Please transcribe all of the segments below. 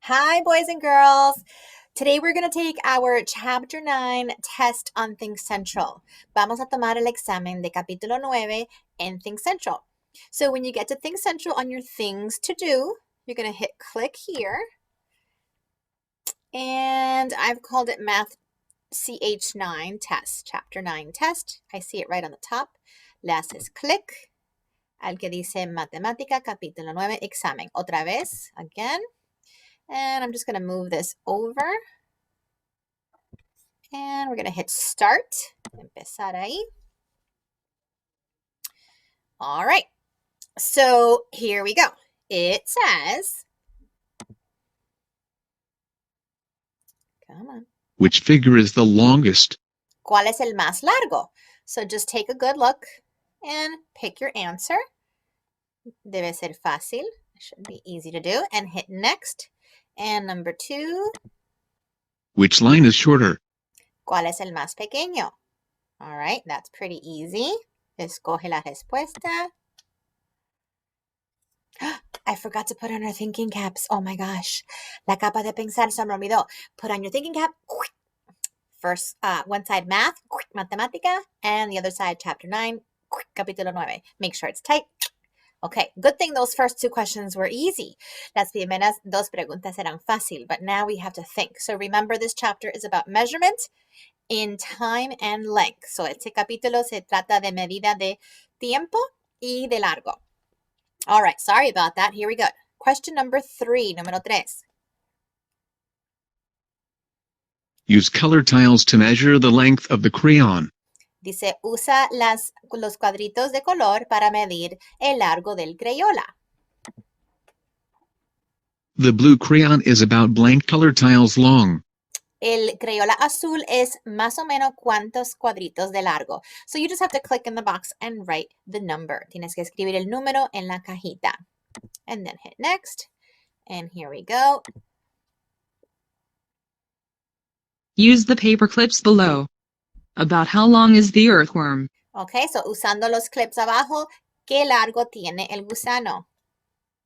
Hi, boys and girls. Today we're going to take our Chapter 9 test on Think Central. Vamos a tomar el examen de capítulo 9 en Think Central. So when you get to Think Central on your things to do, you're going to hit click here. And I've called it Math CH9 test, Chapter 9 test. I see it right on the top. Le haces click al que dice Matemática, capítulo 9, examen. Otra vez, again. And I'm just going to move this over. And we're going to hit start. Empezar ahí. All right. So here we go. It says, come on. Which figure is the longest? ¿Cuál es el más largo? So just take a good look and pick your answer. Debe ser fácil. It should be easy to do. And hit next. And number 2. Which line is shorter? ¿Cuál es el más pequeño? All right, that's pretty easy. Escoge la respuesta. I forgot to put on our thinking caps. Oh my gosh. La capa de pensar se me olvidó. Put on your thinking cap. First, one side math, matemática, and the other side chapter 9, capítulo 9. Make sure it's tight. Okay, good thing those first 2 questions were easy. Las primeras 2 preguntas eran fácil, but now we have to think. So remember, this chapter is about measurement in time and length. So este capítulo se trata de medida de tiempo y de largo. All right, sorry about that. Here we go. Question number 3, número 3. Use color tiles to measure the length of the crayon. Dice, usa los cuadritos de color para medir el largo del crayola. The blue crayon is about blank color tiles long. El crayola azul es más o menos cuántos cuadritos de largo. So you just have to click in the box and write the number. Tienes que escribir el número en la cajita. And then hit next. And here we go. Use the paper clips below. About how long is the earthworm? Okay, so usando los clips abajo, ¿qué largo tiene el gusano?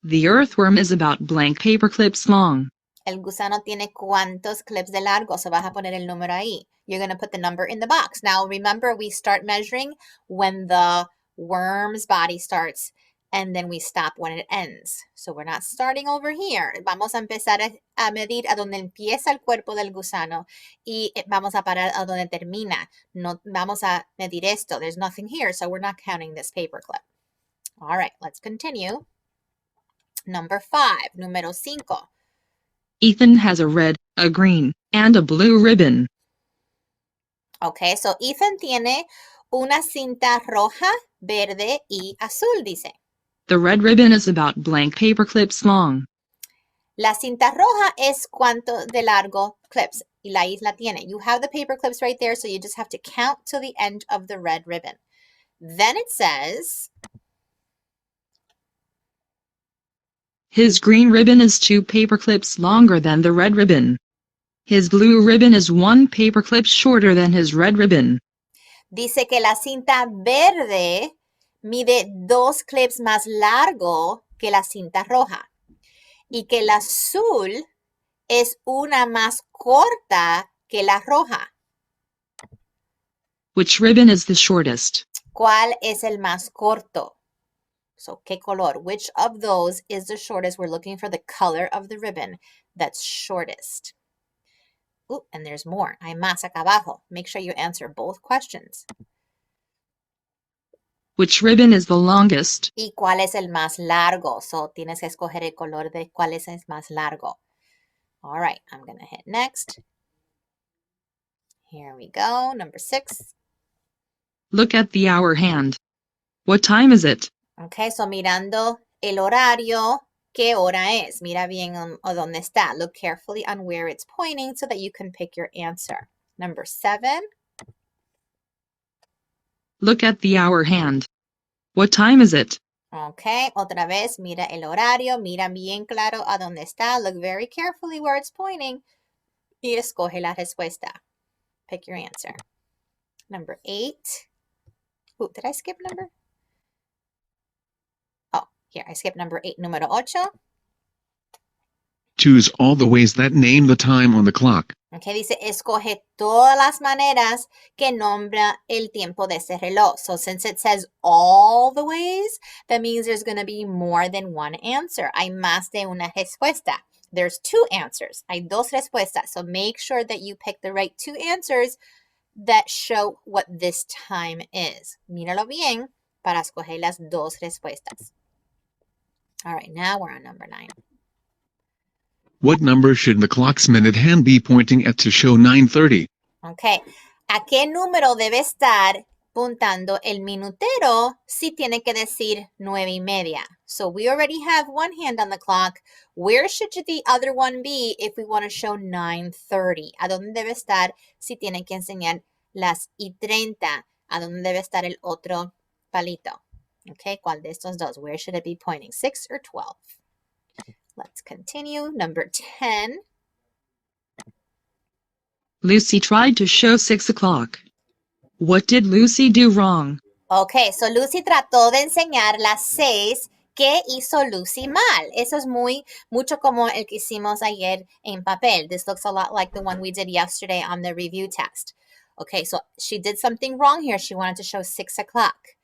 The earthworm is about blank paper clips long. El gusano tiene cuántos clips de largo, so vas a poner el número ahí. You're going to put the number in the box. Now, remember, we start measuring when the worm's body starts, and then we stop when it ends. So we're not starting over here. Vamos a empezar a medir a donde empieza el cuerpo del gusano y vamos a parar a donde termina. No vamos a medir esto. There's nothing here, so we're not counting this paper clip. All right, let's continue. Number 5, número 5. Ethan has a red, a green, and a blue ribbon. Okay, so Ethan tiene una cinta roja, verde y azul, dice. The red ribbon is about blank paper clips long. La cinta roja es cuánto de largo clips. Y la isla tiene. You have the paper clips right there, so you just have to count to the end of the red ribbon. Then it says, his green ribbon is 2 paper clips longer than the red ribbon. His blue ribbon is 1 paper clip shorter than his red ribbon. Dice que la cinta verde mide 2 clips más largo que la cinta roja. Y que el azul es una más corta que la roja. Which ribbon is the shortest? ¿Cuál es el más corto? So, ¿qué color? Which of those is the shortest? We're looking for the color of the ribbon that's shortest. Ooh, and there's more. Hay más acá abajo. Make sure you answer both questions. Which ribbon is the longest? ¿Y cuál es el más largo? So, tienes que escoger el color de cuál es el más largo. All right, I'm going to hit next. Here we go. Number 6. Look at the hour hand. What time is it? Okay, so mirando el horario, ¿qué hora es? Mira bien dónde está. Look carefully on where it's pointing so that you can pick your answer. Number 7. Look at the hour hand. What time is it? Okay, otra vez, mira el horario, mira bien claro a dónde está. Look very carefully where it's pointing y escoge la respuesta. Pick your answer. Number 8. Ooh, did I skip number? Oh, here, I skipped number 8. Número 8. Choose all the ways that name the time on the clock. Okay, dice, escoge todas las maneras que nombra el tiempo de ese reloj. So since it says all the ways, that means there's going to be more than one answer. Hay más de una respuesta. There's two answers. Hay dos respuestas. So make sure that you pick the right two answers that show what this time is. Míralo bien para escoger las dos respuestas. All right, now we're on number 9. What number should the clock's minute hand be pointing at to show 9:30? Ok, ¿a qué número debe estar puntando el minutero si tiene que decir 9:30? So we already have one hand on the clock. Where should the other one be if we want to show 9:30? ¿A dónde debe estar si tiene que enseñar las y 30? ¿A dónde debe estar el otro palito? Ok, ¿cuál de estos dos? Where should it be pointing? 6 or 12? Let's continue. Number 10. Lucy tried to show 6 o'clock. What did Lucy do wrong? Ok, so Lucy trató de enseñar las 6. ¿Qué hizo Lucy mal? Eso es mucho como el que hicimos ayer en papel. This looks a lot like the one we did yesterday on the review test. Okay, so she did something wrong here. She wanted to show 6 o'clock.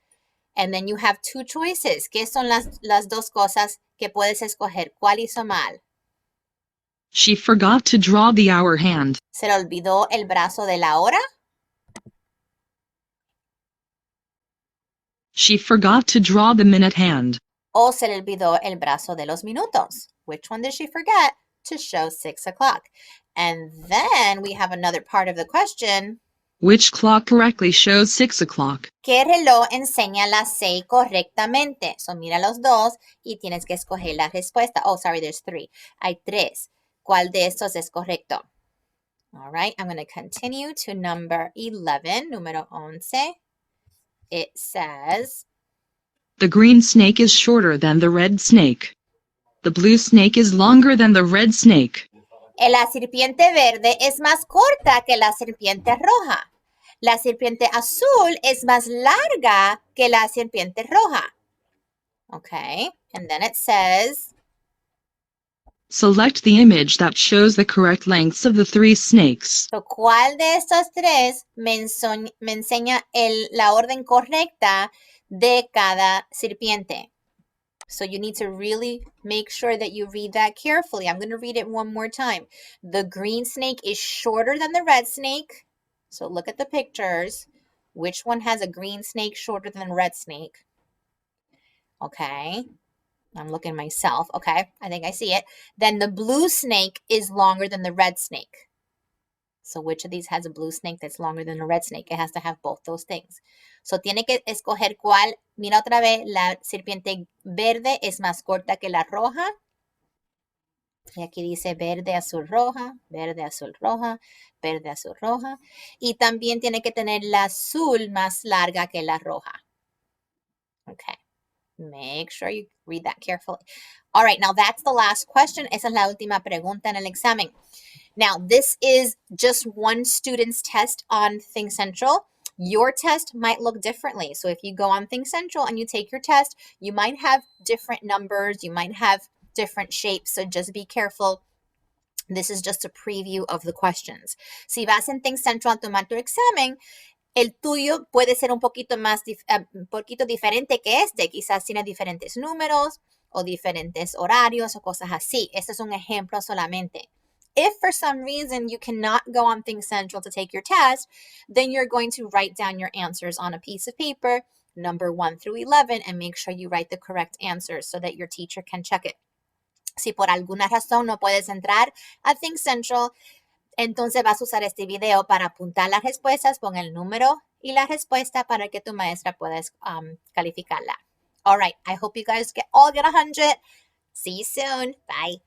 And then you have two choices. ¿Qué son las dos cosas que puedes escoger? ¿Cuál hizo mal? She forgot to draw the hour hand. ¿Se le olvidó el brazo de la hora? She forgot to draw the minute hand. ¿O se le olvidó el brazo de los minutos? Which one did she forget to show 6 o'clock? And then we have another part of the question. Which clock correctly shows 6 o'clock? ¿Qué reloj enseña las 6 correctamente? So mira los dos y tienes que escoger la respuesta. Oh, sorry, there's 3. Hay 3. ¿Cuál de estos es correcto? All right, I'm going to continue to number 11, número 11. It says, The green snake is shorter than the red snake. The blue snake is longer than the red snake. la serpiente verde es más corta que la serpiente roja. La serpiente azul es más larga que la serpiente roja. Okay, and then it says, Select the image that shows the correct lengths of the 3 snakes. so, ¿cuál de estos tres me enseña la orden correcta de cada serpiente? So you need to really make sure that you read that carefully. I'm going to read it one more time. The green snake is shorter than the red snake. So look at the pictures. Which one has a green snake shorter than a red snake? Okay. I'm looking myself. Okay. I think I see it. Then the blue snake is longer than the red snake. So which of these has a blue snake that's longer than a red snake? It has to have both those things. So tiene que escoger cuál. Mira otra vez, la serpiente verde es más corta que la roja. Y aquí dice verde, azul, roja, verde, azul, roja, verde, azul, roja. Y también tiene que tener la azul más larga que la roja. Okay. Make sure you read that carefully. All right, now that's the last question. Esa es la última pregunta en el examen. Now, this is just one student's test on Think Central. Your test might look differently. So if you go on Think Central and you take your test, you might have different numbers. You might have different shapes. So just be careful. This is just a preview of the questions. Si vas en Think Central a tomar tu examen, el tuyo puede ser un poquito diferente que este. Quizás tiene diferentes números o diferentes horarios o cosas así. Este es un ejemplo solamente. If for some reason you cannot go on Think Central to take your test, then you're going to write down your answers on a piece of paper, number 1 through 11, and make sure you write the correct answers so that your teacher can check it. Si por alguna razón no puedes entrar a Think Central, entonces vas a usar este video para apuntar las respuestas, pon el número y la respuesta para que tu maestra pueda calificarla. All right, I hope you guys all get 100. See you soon. Bye.